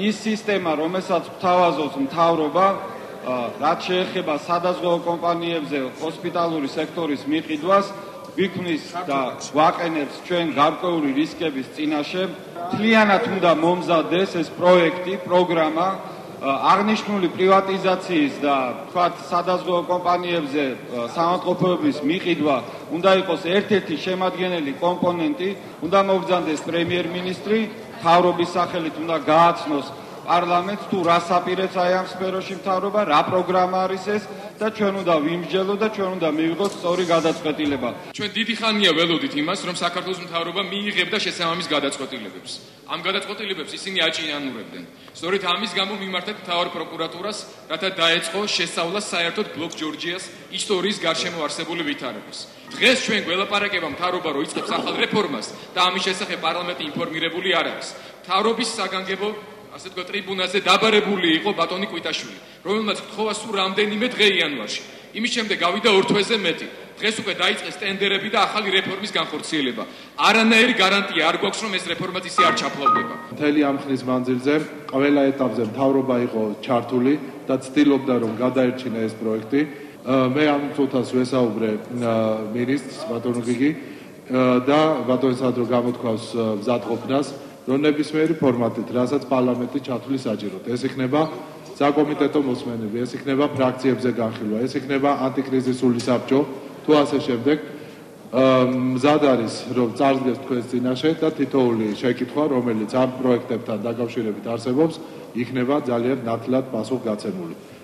ის სისტემა, რომელსაც გვთავაზობს მთავრობა, რაც შეეხება სადაზღვევო კომპანიებზე ჰოსპიტალური სექტორის მიყიდვას, გვიქმნის და გვაყენებს ჩვენ გარკვეული რისკების წინაშე. მთლიანად უნდა მომზადდეს ეს პროექტი, პროგრამა, აღნიშნული პრივატიზაციის და თქვათ სადაზღვევო კომპანიებზე საავადმყოფოების მიყიდვა უნდა იყოს ერთ-ერთი შემადგენელი კომპონენტი, უნდა მობრძანდეს პრემიერ-მინისტრი, მთავრობის სახელით უნდა გააცნოს პარლამენტს თუ რა საპირეც აი ამ სფეროში მთავრობა, რა პროგრამა არის ეს და ჩვენ უნდა ვიმსჯელოთ და ჩვენ უნდა მივიღოთ სწორი გადაწყვეტილება. ჩვენ დიდი ხანია ველოდით იმას, რომ საქართველოს მთავრობა მიიღებდა შესაბამის გადაწყვეტილებებს. ამ გადაწყვეტილებებს ისინი აჭიანურებდნენ. სწორედ ამის გამო მიმართეთ მთავარ პროკურატურას, რათა დაეწყო შესწავლა საერთოდ ბლოკ ჯორჯიას ისტორიის გარშემო არსებული ვითარების. დღეს ჩვენ გველაპარაკება მთავრობა რო იწყებს ახალ რეფორმას და ამის შესახებ პარლამენტი ინფორმირებული არ არის. მთავრობის საგანგებო ასე თქვა ტრიბუნაზე დაბარებული იყო ბატონი კვიტაშვილი, რომელმაც გთხოვა სულ რამდენიმე დღე იანვარში. იმის შემდეგ გავიდა 2 თვეზე მეტი. დღეს უკვე დაიწყეს ტენდერები და ახალი რეფორმის განხორციელება. არანაირი გარანტია არ გვაქვს, რომ ეს რეფორმაც ისე არ ჩაფლავდება. მთელი ამ ხნის მანძილზე ყველა ეტაპზე მთავრობა იყო ჩართული და ცდილობდა, რომ გადაერჩინა ეს პროექტი. მე ამ წუთას ვესაუბრე მინისტრს ბატონო გიგი და ბატონსაც რომ გამოთქვას მზადყოფნას, რომ ნებისმიერი ფორმატით, რასაც პარლამენტი ჩათვლი საჭიროდ. ეს იქნება საკომიტეტო მოსმენები, ეს იქნება ფრაქციებზე განხილვა, ეს იქნება ანტიკრიზისული საბჭო, თუ ასე შემდეგ. მზად არის, რომ წარსდგეს თქვენს წინაშე და თითოეული შეკითხვა, რომელიც ამ პროექტებთან დაკავშირებით არსებობს, იქნება ძალიან ნათლად პასუხგაცემული.